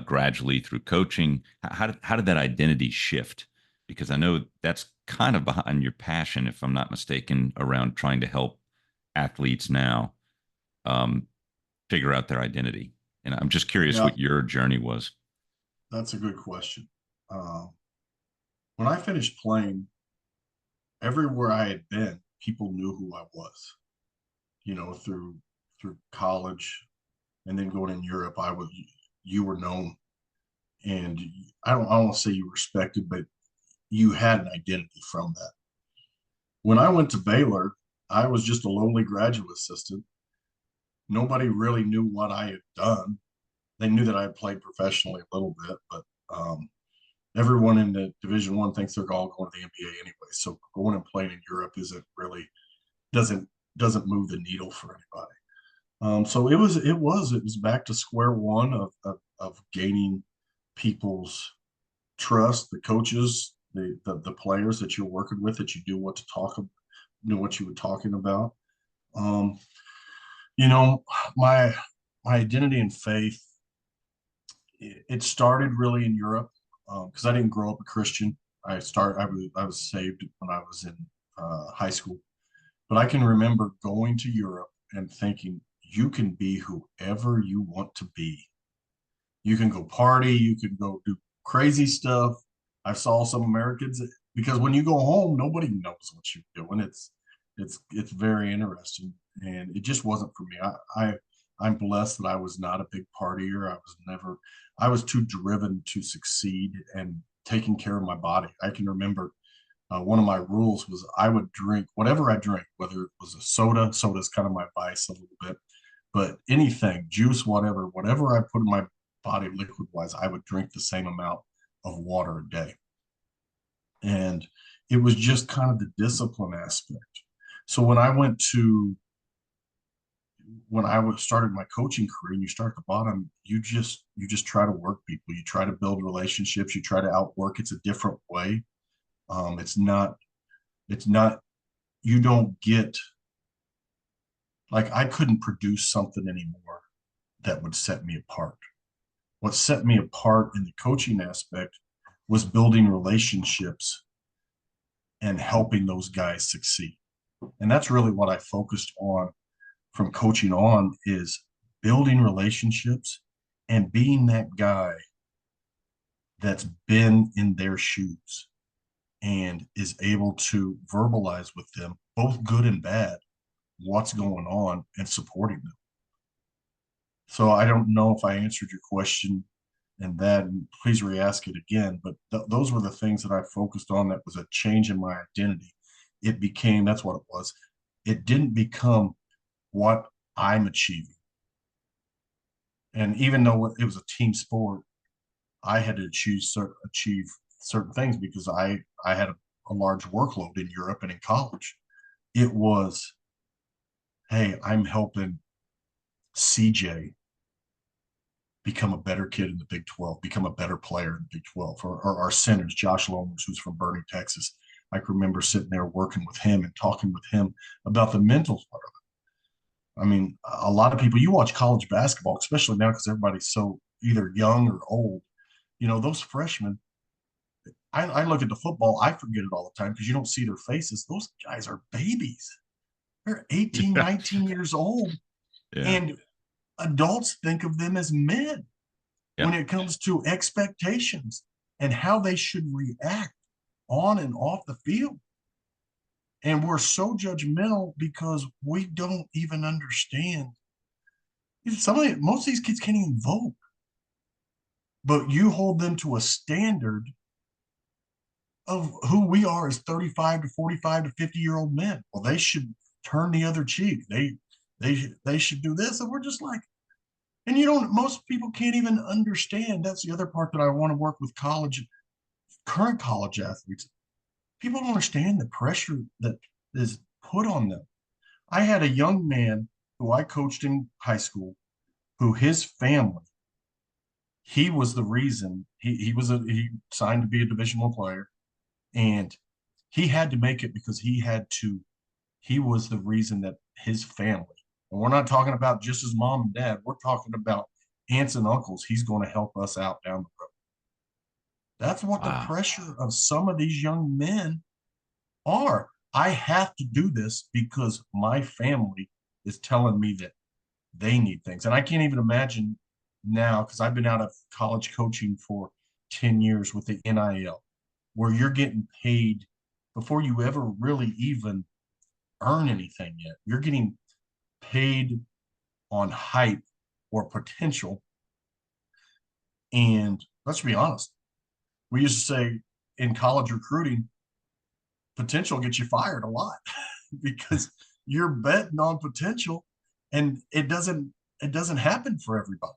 gradually through coaching? How did that identity shift? Because I know that's kind of behind your passion, if I'm not mistaken, around trying to help athletes now figure out their identity. And I'm just curious Yeah, what your journey was. that's a good question. When I finished playing, everywhere I had been, people knew who I was. Through college, and then going in Europe, you were known, and I don't want to say you respected, but you had an identity from that. When I went to Baylor, I was just a lowly graduate assistant. Nobody really knew what I had done. They knew that I had played professionally a little bit, but everyone in the Division One thinks they're all going to the NBA anyway. So going and playing in Europe isn't really doesn't move the needle for anybody. So it was back to square one of gaining people's trust, the coaches, the players that you're working with, that you knew what you were talking about. Um, you know, my my identity and faith, it started really in Europe, because I didn't grow up a Christian. I was saved when I was in high school, but I can remember going to Europe and thinking, you can be whoever you want to be. You can go party, you can go do crazy stuff. I saw some Americans, because when you go home, nobody knows what you're doing. It's very interesting, and it just wasn't for me. I'm blessed that I was not a big partier. I was too driven to succeed and taking care of my body. I can remember one of my rules was I would drink whatever I drank, whether it was a soda. Soda is kind of my vice a little bit, but anything, juice, whatever I put in my body liquid wise, I would drink the same amount of water a day. And it was just kind of the discipline aspect. So when I was started my coaching career, and you start at the bottom, you just try to work people, you try to build relationships, you try to outwork. It's a different way. It's not you don't get, like, I couldn't produce something anymore that would set me apart. What set me apart in the coaching aspect was building relationships and helping those guys succeed. And that's really what I focused on from coaching on, is building relationships and being that guy that's been in their shoes and is able to verbalize with them, both good and bad, what's going on and supporting them. So I don't know if I answered your question, and please re-ask it again. But those were the things that I focused on. That was a change in my identity. That's what it was. It didn't become what I'm achieving. And even though it was a team sport, I had to achieve certain things, because I had a large workload in Europe and in college. It was, hey, I'm helping CJ become a better kid in the Big 12, become a better player in the Big 12, or our centers, Josh Lomers, who's from Bernie, Texas. I can remember sitting there working with him and talking with him about the mental part of it. I mean, a lot of people, you watch college basketball, especially now because everybody's so either young or old. Those freshmen, I look at the football, I forget it all the time because you don't see their faces. Those guys are babies. They're 18, Yeah. 19 years old. Yeah. And adults think of them as men when Yep. it comes to expectations and how they should react on and off the field. And we're so judgmental because we don't even understand. Most of these kids can't even vote, but you hold them to a standard of who we are as 35 to 45 to 50-year-old men. Well, they should turn the other cheek. They should do this. And we're just like, and most people can't even understand. That's the other part that I want to work with current college athletes. People don't understand the pressure that is put on them. I had a young man who I coached in high school, who his family, he was the reason he signed to be a Division I player, and he had to make it because he was the reason that his family, and we're not talking about just his mom and dad, we're talking about aunts and uncles. He's going to help us out down the road. That's what the Wow. pressure of some of these young men are. I have to do this because my family is telling me that they need things. And I can't even imagine now, because I've been out of college coaching for 10 years with the NIL, where you're getting paid before you ever really even earn anything yet. You're getting paid on hype or potential. And let's be honest, we used to say in college recruiting, potential gets you fired a lot because you're betting on potential, and it doesn't happen for everybody.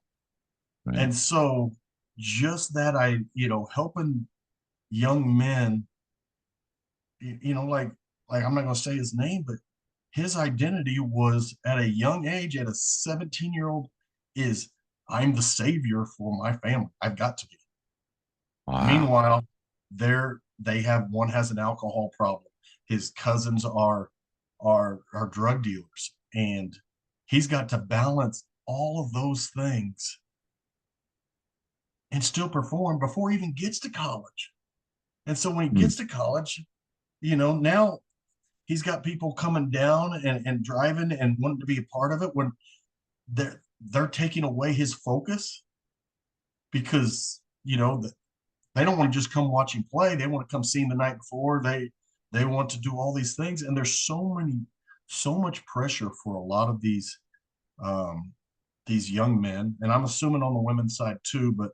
Right. And so just that, helping young men, like I'm not going to say his name, but his identity was at a young age, at a 17-year-old, is I'm the savior for my family. I've got to be. Wow. Meanwhile, they have one has an alcohol problem. His cousins are drug dealers, and he's got to balance all of those things and still perform before he even gets to college. And so when he Hmm. gets to college, now he's got people coming down and driving and wanting to be a part of it when they're taking away his focus because they don't want to just come watch him play. They want to come see him the night before. They want to do all these things, and there's so much pressure for a lot of these young men, and I'm assuming on the women's side too, but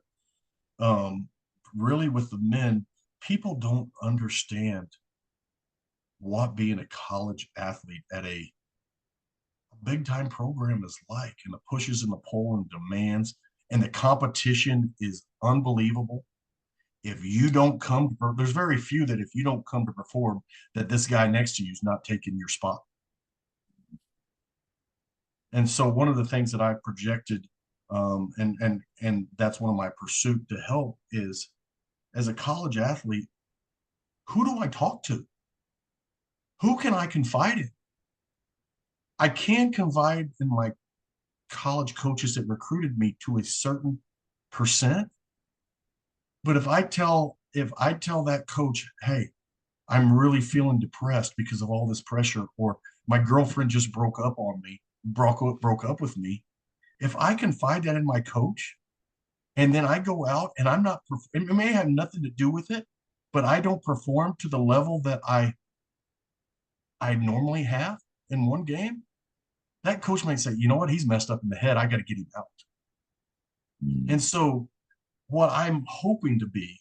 really with the men, people don't understand what being a college athlete at a big time program is like, and the pushes and the pull and demands, and the competition is unbelievable. If you don't come, there's very few that if you don't come to perform, that this guy next to you is not taking your spot. And so one of the things that I projected, and that's one of my pursuit to help is, as a college athlete, who do I talk to? Who can I confide in? I can confide in my college coaches that recruited me to a certain percent, but if I tell that coach, hey, I'm really feeling depressed because of all this pressure, or my girlfriend just broke up with me. If I confide that in my coach, and then I go out and I'm not, it may have nothing to do with it, but I don't perform to the level that I normally have in one game, that coach might say, you know what, he's messed up in the head. I got to get him out. And Hmm. so, what I'm hoping to be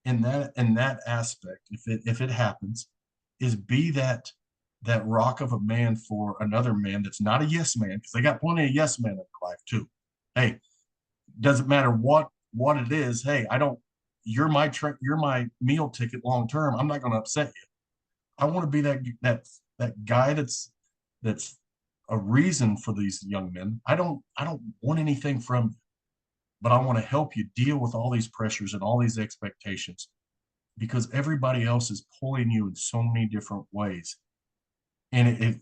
in that aspect, if it happens, is be that rock of a man for another man that's not a yes man, because they got plenty of yes men in their life too. Hey, doesn't matter what it is. Hey, I don't. You're my meal ticket long term. I'm not going to upset you. I want to be that guy that's a reason for these young men. I don't want anything from you, but I want to help you deal with all these pressures and all these expectations, because everybody else is pulling you in so many different ways, and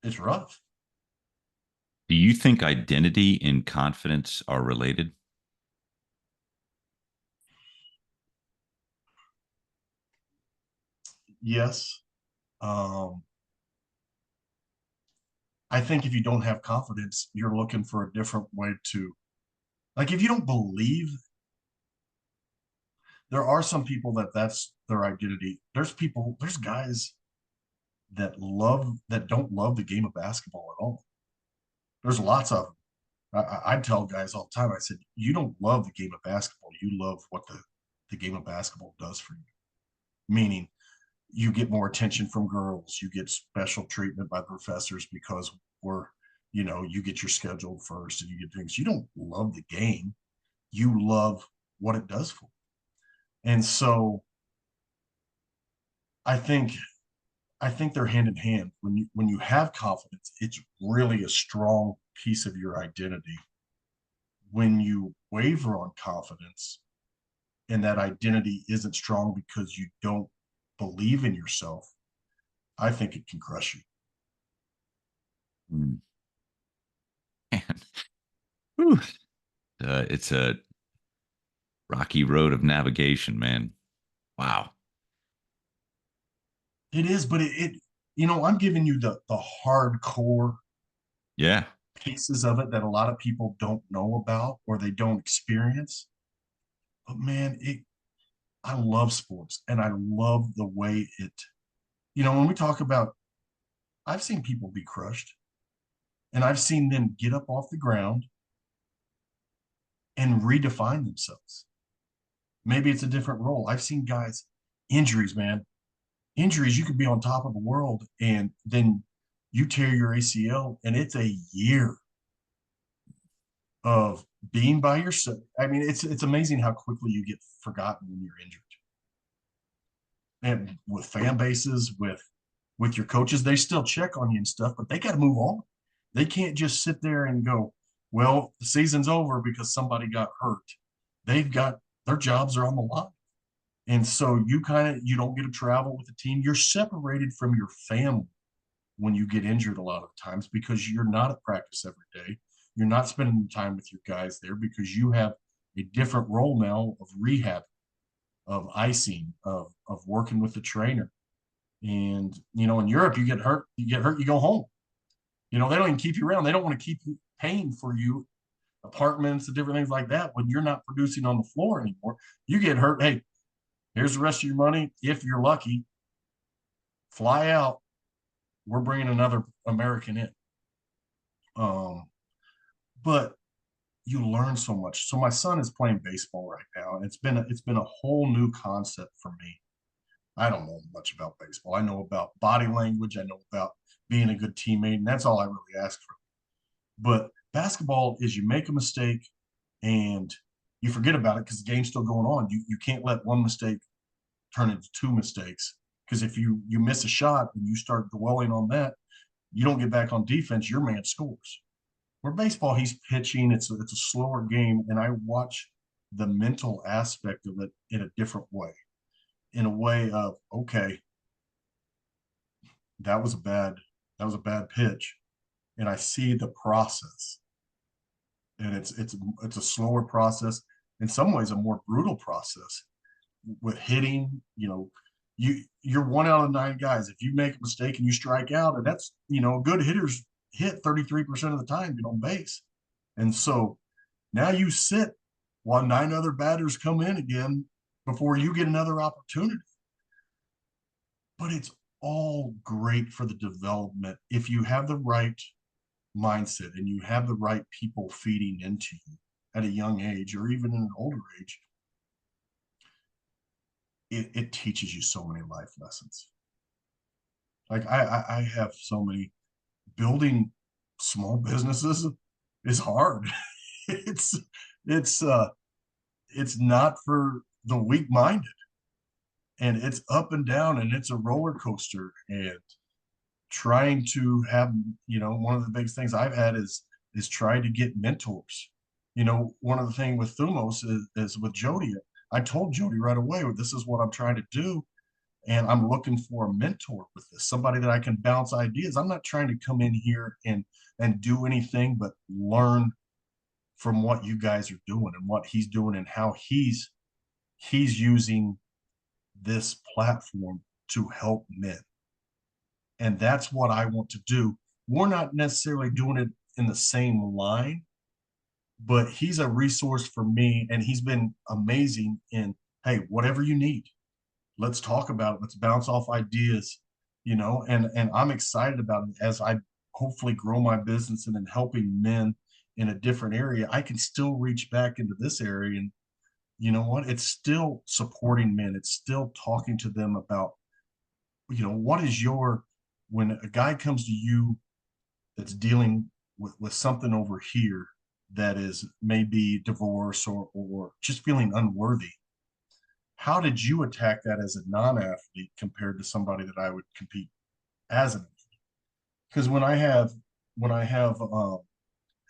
it's rough. Do you think identity and confidence are related? Yes, um, I think if you don't have confidence, you're looking for a different way to, like, if you don't believe there are some people that that's their identity. There's guys that don't love the game of basketball at all. There's lots of them. I tell guys all the time, I said, you don't love the game of basketball. You love what the game of basketball does for you. Meaning you get more attention from girls, you get special treatment by professors because you get your schedule first and you get things. You don't love the game. You love what it does for you. And so I think I think they're hand in hand. When you have confidence, it's really a strong piece of your identity. When you waver on confidence and that identity isn't strong because you don't believe in yourself, I think it can crush you. Mm. Man. Whew. It's a rocky road of navigation, man. Wow. It is, but I'm giving you the hardcore Yeah. pieces of it that a lot of people don't know about or they don't experience. But man, I love sports and I love the way when we talk about, I've seen people be crushed and I've seen them get up off the ground and redefine themselves. Maybe it's a different role. I've seen guys, injuries, man, injuries. You could be on top of the world and then you tear your ACL and it's a year of being by yourself. I mean, it's amazing how quickly you get forgotten when you're injured. And with fan bases, with your coaches, they still check on you and stuff, but they got to move on. They can't just sit there and go, well, the season's over because somebody got hurt. They've got their jobs are on the line. And so you don't get to travel with the team. You're separated from your family when you get injured a lot of times because you're not at practice every day. You're not spending time with your guys there because you have a different role now of rehab, of icing, of working with the trainer. And in Europe, you go home. They don't even keep you around. They don't want to keep you paying for you apartments and different things like that when you're not producing on the floor anymore. You get hurt. Hey, here's the rest of your money. If you're lucky, fly out. We're bringing another American in. But you learn so much. So my son is playing baseball right now, and it's been a whole new concept for me. I don't know much about baseball. I know about body language. I know about being a good teammate, and that's all I really ask for. But basketball is you make a mistake and you forget about it because the game's still going on. You can't let one mistake turn into two mistakes because if you miss a shot and you start dwelling on that, you don't get back on defense. Your man scores. Where baseball, he's pitching. It's a slower game, and I watch the mental aspect of it in a different way, in a way of okay, that was a bad pitch, and I see the process, and it's a slower process, in some ways a more brutal process with hitting. You're one out of nine guys. If you make a mistake and you strike out, and that's good hitters hit 33% of the time get on base, and so now you sit while nine other batters come in again before you get another opportunity. But it's all great for the development if you have the right mindset and you have the right people feeding into you at a young age or even in an older age. It teaches you so many life lessons. Like I have so many. Building small businesses is hard. it's it's not for the weak minded, and it's up and down and it's a roller coaster. And trying to have, one of the biggest things I've had is trying to get mentors. One of the things with Thumos is with Jody. I told Jody right away, this is what I'm trying to do. And I'm looking for a mentor with this, somebody that I can bounce ideas. I'm not trying to come in here and do anything but learn from what you guys are doing and what he's doing and how he's using this platform to help men. And that's what I want to do. We're not necessarily doing it in the same line, but he's a resource for me, and he's been amazing in hey, whatever you need, let's talk about it. Let's bounce off ideas, and I'm excited about it as I hopefully grow my business and in helping men in a different area. I can still reach back into this area, and you know what? It's still supporting men. It's still talking to them about, what is your, when a guy comes to you that's dealing with something over here that is maybe divorce or just feeling unworthy, how did you attack that as a non-athlete compared to somebody that I would compete as an athlete? Because when I have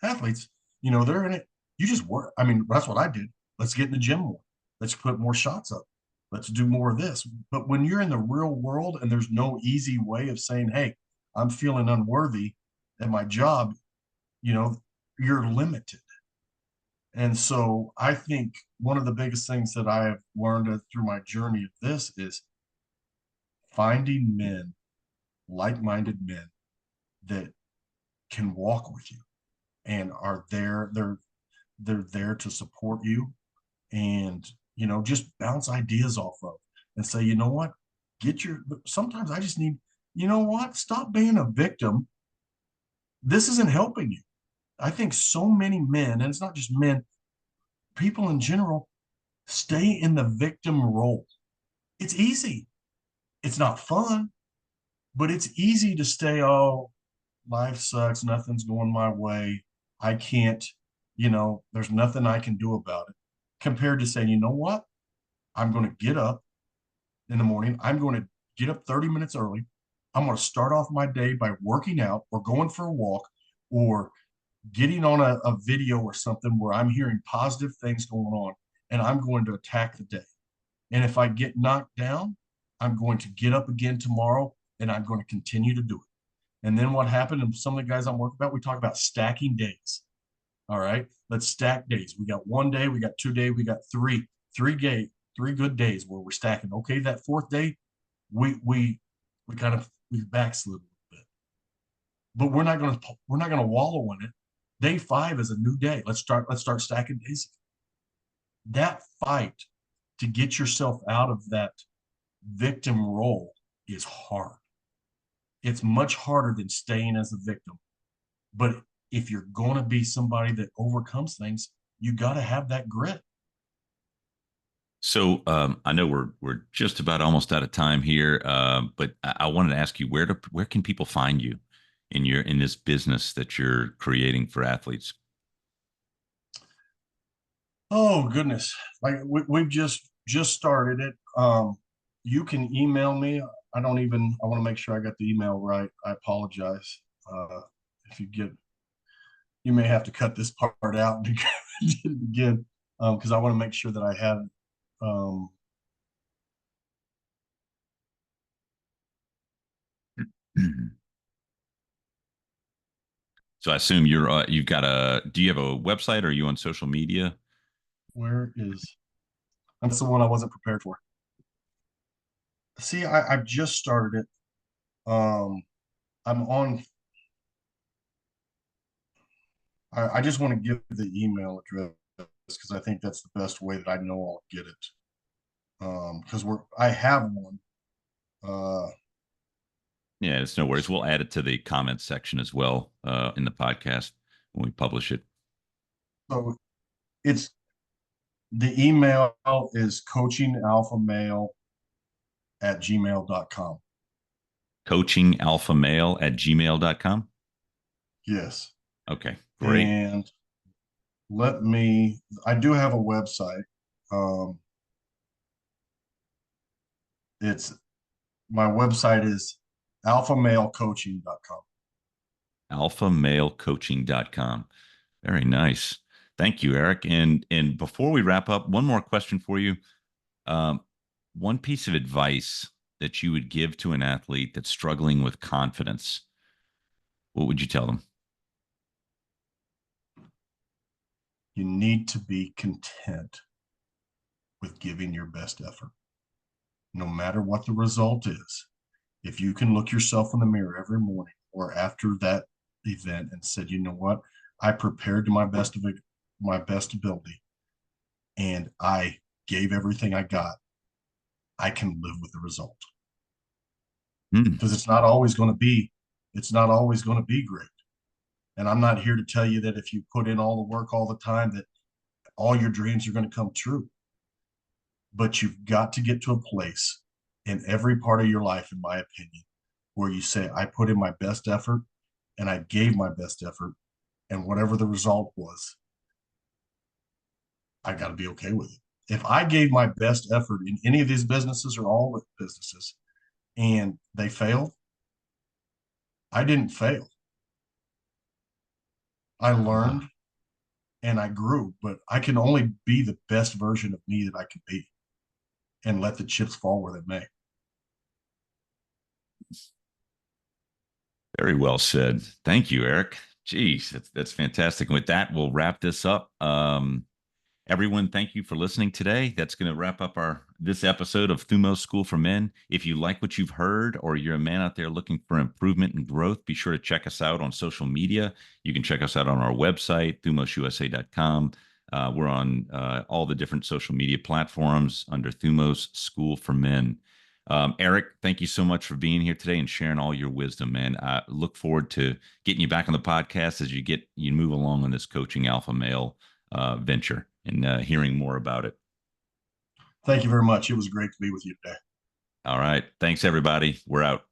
athletes, they're in it. You just work. I mean, that's what I did. Let's get in the gym more. Let's put more shots up. Let's do more of this. But when you're in the real world and there's no easy way of saying, hey, I'm feeling unworthy at my job, you know, you're limited. And so I think one of the biggest things that I have learned through my journey of this is finding men, like-minded men that can walk with you and are there. They're there to support you and, just bounce ideas off of and say, you know what, sometimes I just need, stop being a victim. This isn't helping you. I think so many men, and it's not just men, people in general, stay in the victim role. It's easy. It's not fun, but it's easy to stay, oh, life sucks, nothing's going my way. I can't, there's nothing I can do about it. Compared to saying, you know what? I'm going to get up in the morning. I'm going to get up 30 minutes early. I'm going to start off my day by working out or going for a walk or getting on a video or something where I'm hearing positive things going on, and I'm going to attack the day. And if I get knocked down, I'm going to get up again tomorrow and I'm going to continue to do it. And then what happened, and some of the guys I'm working about, we talk about stacking days. All right, let's stack days. We got 1 day, we got 2 days, we got three good days where we're stacking. Okay, that fourth day, we kind of we backslid a little bit, but we're not gonna wallow in it. Day 5 is a new day. Let's start stacking days. That fight to get yourself out of that victim role is hard. It's much harder than staying as a victim. But if you're going to be somebody that overcomes things, you got to have that grit. So I know we're just about almost out of time here, but I wanted to ask you where can people find you in this business that you're creating for athletes? Oh goodness, like we've just started it. You can email me. I don't even. I want to make sure I got the email right. I apologize. If you may have to cut this part out and get it again, because I want to make sure that I have. Um, So I assume you've got do you have a website or are you on social media? where is? That's the one I wasn't prepared for. See, I've just started it. I'm on. I just want to give the email address because I think that's the best way that I know I'll get it. Because I have one. Uh, Yeah, it's no worries. We'll add it to the comments section as well in the podcast when we publish it. so it's the email is coachingalphamale@gmail.com. Coachingalphamale@gmail.com. Yes. Okay, great. And I do have a website. Um, it's my website is alphamalecoaching.com. Alphamalecoaching.com. Very nice. Thank you, Eric. And before we wrap up, one more question for you. Um, one piece of advice that you would give to an athlete that's struggling with confidence, what would you tell them? You need to be content with giving your best effort, no matter what the result is. If you can look yourself in the mirror every morning or after that event and said, you know what, I prepared to my best ability, and I gave everything I got, I can live with the result. Hmm. Because it's not always going to be great. And I'm not here to tell you that if you put in all the work all the time that all your dreams are going to come true. But you've got to get to a place in every part of your life, in my opinion, where you say, I put in my best effort and I gave my best effort. And whatever the result was, I got to be okay with it. If I gave my best effort in any of these businesses or all the businesses and they failed, I didn't fail. I Uh, learned and I grew, but I can only be the best version of me that I can be and let the chips fall where they may. Very well said. Thank you, Eric. Geez, that's fantastic. With that, we'll wrap this up. Everyone, thank you for listening today. That's going to wrap up our this episode of Thumos School for Men. If you like what you've heard, or you're a man out there looking for improvement and growth, be sure to check us out on social media. You can check us out on our website, thumosusa.com. We're on all the different social media platforms under Thumos School for Men. Eric, thank you so much for being here today and sharing all your wisdom, man. I look forward to getting you back on the podcast as you move along on this coaching alpha male venture and hearing more about it. Thank you very much. It was great to be with you today. All right. Thanks, everybody. We're out.